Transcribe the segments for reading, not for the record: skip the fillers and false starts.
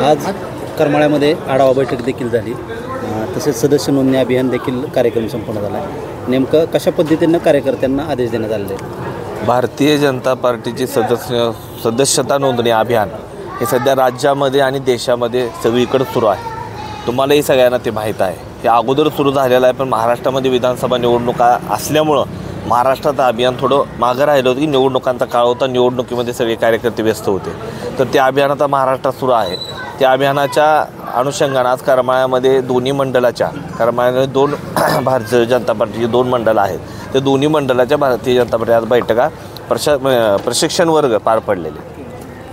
आज करमाळ्यामध्ये आढावा बैठक देखील झाली, तसेच सदस्य नोंदणी अभियान देखील कार्यक्रम संपन्न झाला आहे. नेमकं कशा पद्धतीनं कार्यकर्त्यांना आदेश देण्यात आलेले आहेत? भारतीय जनता पार्टीची सदस्यता नोंदणी अभियान हे सध्या राज्यामध्ये आणि देशामध्ये सगळीकडे सुरू आहे. तुम्हालाही सगळ्यांना ते माहीत आहे. हे अगोदर सुरू झालेलं आहे, पण महाराष्ट्रामध्ये विधानसभा निवडणुका असल्यामुळं महाराष्ट्रात अभियान थोडं मागं राहिलं होतं की निवडणुकांचा काळ होता, निवडणुकीमध्ये सगळे कार्यकर्ते व्यस्त होते. तर ते अभियान आता महाराष्ट्रात सुरू आहे. त्या अभियानाच्या अनुषंगानं आज करमाळ्यामध्ये दोन्ही मंडळाच्या करमाळ्यामध्ये दोन भारतीय जनता पार्टीची दोन मंडळं आहेत. त्या दोन्ही मंडळाच्या भारतीय जनता पार्टी आज बैठका प्रशिक्षण वर्ग पार पडलेले.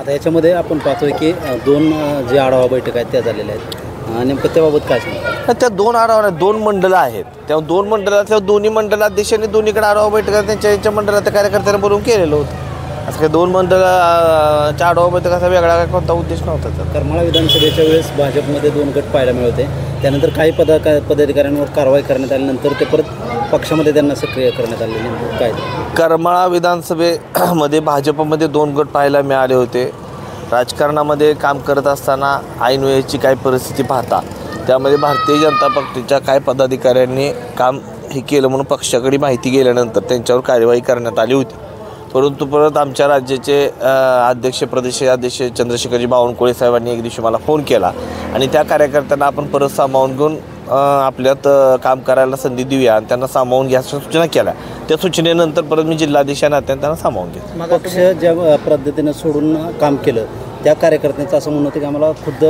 आता याच्यामध्ये आपण पाहतोय की दोन जे आढावा बैठक आहेत त्या झालेल्या आहेत. नेमकं त्याबाबत काय सांगतात? त्या दोन आढावा दोन मंडळं आहेत. त्या दोन मंडळातल्या दोन्ही मंडळाध्यक्षांनी दोन्हीकडे आढावा बैठका त्यांच्या मंडळाच्या कार्यकर्त्यांना बोलवून केलेलं होतं. असं काही दोन मंडळाच्या आढावा बैठकाचा वेगळा काय कोणता उद्देश नव्हता. तर करमाळा विधानसभेच्या वेळेस भाजपमध्ये दोन गट पाहायला मिळते. त्यानंतर काही पदाधिकाऱ्यांवर कारवाई करण्यात आल्यानंतर ते परत पक्षामध्ये त्यांना सक्रिय करण्यात आले. नेमकं काय? करमाळा विधानसभेमध्ये भाजपमध्ये दोन गट पाहायला मिळाले होते. राजकारणामध्ये काम करत असताना ऐन वेळेची काय परिस्थिती पाहता त्यामध्ये भारतीय जनता पक्षाच्या काय पदाधिकाऱ्यांनी काम हे केलं म्हणून पक्षाकडे माहिती गेल्यानंतर त्यांच्यावर कार्यवाही करण्यात आली होती. परंतु परत आमच्या राज्याचे प्रदेश अध्यक्ष चंद्रशेखरजी बावनकुळे साहेबांनी एक दिवशी मला फोन केला आणि त्या कार्यकर्त्यांना आपण परत सामावून घेऊन आपल्यात काम करायला संधी देऊया आणि त्यांना सामावून घ्यायच्या सूचना केल्या. त्या सूचनेनंतर परत मी जिल्हाधीश त्यांना सामावून घेतलं. पक्ष ज्या पद्धतीनं सोडून काम केलं त्या कार्यकर्त्यांचं असं म्हणणं होतं की आम्हाला खुद्द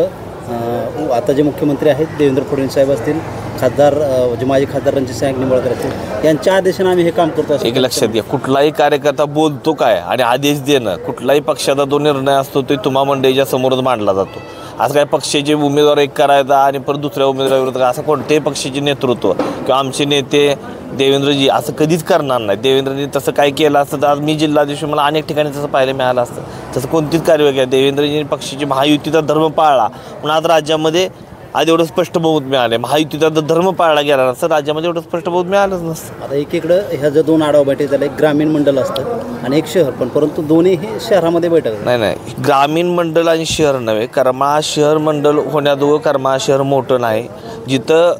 आता जे मुख्यमंत्री आहेत देवेंद्र फडणवीस साहेब असतील, खासदार जे माजी खासदार रणजितसिंह निंबाळकर असतील, यांच्या आदेशाने आम्ही हे काम करतो. एक लक्षात घ्या, कुठलाही कार्यकर्ता बोलतो काय आणि आदेश देणं कुठलाही पक्षाचा जो निर्णय असतो तो तुम्हा मंडळीच्या समोरच मांडला जातो. असं काय पक्षाचे उमेदवार एक करायचा आणि परत दुसऱ्या उमेदवाराविरोधात असं कोणतेही पक्षाचे नेतृत्व किंवा आमचे नेते देवेंद्रजी असं कधीच करणार नाही. देवेंद्रजी तसं काय केलं असतं तर आज मी जिल्हाधीश मला अनेक ठिकाणी तसं पाहायला मिळालं असतं. तसं कोणतीच कार्यवाही केली. देवेंद्रजींनी पक्षाची महायुतीचा धर्म पाळला म्हणून आज राज्यामध्ये आज एवढं स्पष्ट बहुमत मिळालं. महायुतीचा धर्म पाळला गेला नसतं राज्यामध्ये एवढं स्पष्ट बहुमत मिळालंच नसतं. आता एकीकडं ह्या जर दोन आढावा बैठक झाल्या, एक ग्रामीण मंडळ असतं आणि एक शहर, परंतु दोन्ही हे शहरामध्ये बैठक नाही ग्रामीण मंडळ आणि शहर नव्हे. करमाळा शहर मंडळ होण्याजोगं करमाळा शहर मोठं नाही. जिथं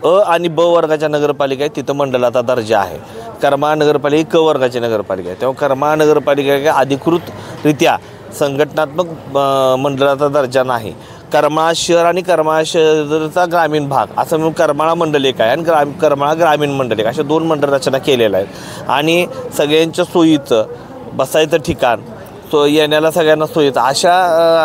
अ आणि ब वर्गाच्या नगरपालिका आहे तिथं मंडळाचा दर्जा आहे. करमाळा नगरपालिका क वर्गाची नगरपालिका आहे. तेव्हा करमाळा नगरपालिका अधिकृतरित्या संघटनात्मक मंडळाचा दर्जा नाही. करमाळा शहर आणि करमाळा शहराचा ग्रामीण भाग असं म्हणून करमाळा मंडळ एक आहे आणि करमाळा ग्रामीण मंडळ एक अशा दोन मंडळ रचना केलेल्या आहेत. आणि सगळ्यांच्या सोयीचं बसायचं ठिकाण येण्याला सगळ्यांना सोयीचं अशा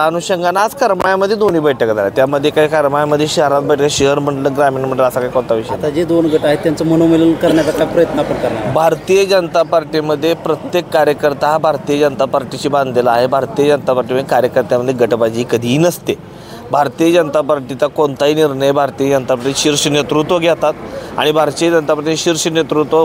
अनुषंगानं आज करमाळ्यामध्ये दोन्ही बैठका झाल्या. त्यामध्ये काय करमाळ्यामध्ये शहरात बैठक शहर मंडळ ग्रामीण मंडळ असा काही कोणता विषय. आता जे दोन गट आहेत त्यांचं मनोमिलन करण्याचा काय प्रयत्न आपण करणार. भारतीय जनता पार्टीमध्ये प्रत्येक कार्यकर्ता हा भारतीय जनता पार्टीशी बांधलेला आहे. भारतीय जनता पार्टीमध्ये कार्यकर्त्यामध्ये गटबाजी कधीही नसते. भारतीय जनता पार्टीचा कोणताही निर्णय भारतीय जनता पार्टी शीर्ष नेतृत्व घेतात आणि भारतीय जनता पार्टी शीर्ष नेतृत्व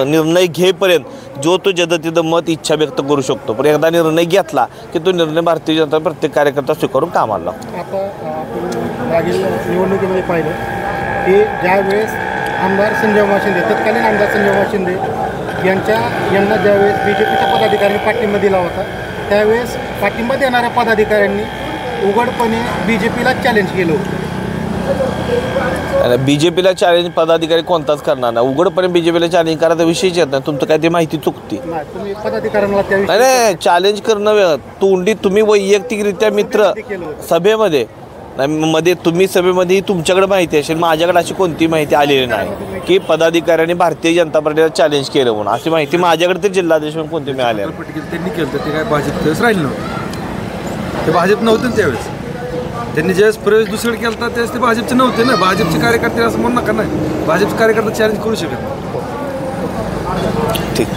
निर्णय घेईपर्यंत जो तो जदतिदं मत इच्छा व्यक्त करू शकतो. पण एकदा निर्णय घेतला की तो निर्णय भारतीय जनता प्रत्येक कार्यकर्ता स्वीकारून कामाला लागतो. आता आपण मागील निवडणुकीमध्ये पाहिलं की ज्यावेळेस आमदार संजय शिंदे तत्कालीन आमदार संजय शिंदे यांना ज्यावेळेस BJPच्या पदाधिकाऱ्यांनी पाठिंबा दिला होता त्यावेळेस पाठिंबा देणाऱ्या पदाधिकाऱ्यांनी उघडपणे BJPला चॅलेंज केलं होतं. BJPला चॅलेंज पदाधिकारी कोणताच करणार नाही. उघडपणे BJPला चॅलेंज करायचा विषयच येत नाही. तुमचं काय ते माहिती चुकती. तुम्ही पदाधिकाऱ्यांना नाही चॅलेंज करणं तोंडी तुम्ही वैयक्तिकरित्या मित्र सभेमध्ये मध्ये तुम्ही सभेमध्ये तुमच्याकडे माहिती असेल, माझ्याकडे अशी कोणती माहिती आलेली नाही की पदाधिकाऱ्यांनी भारतीय जनता पार्टीला चॅलेंज केलं म्हणून. अशी माहिती माझ्याकडे तर जिल्हाधीश म्हणून कोणती मिळाली त्यांनी केलं ते काय भाजप राहिलं नव्हतं. ते भाजप नव्हतं त्यावेळेस. त्यांनी ज्यावेळेस प्रवेश दुसरीकडे केला होता त्यावेळेस ते भाजपचे नव्हते ना. भाजपचे कार्यकर्ते असं म्हणू नका नाही. भाजपचे कार्यकर्ते चॅलेंज करू शकत नाही. ठीक.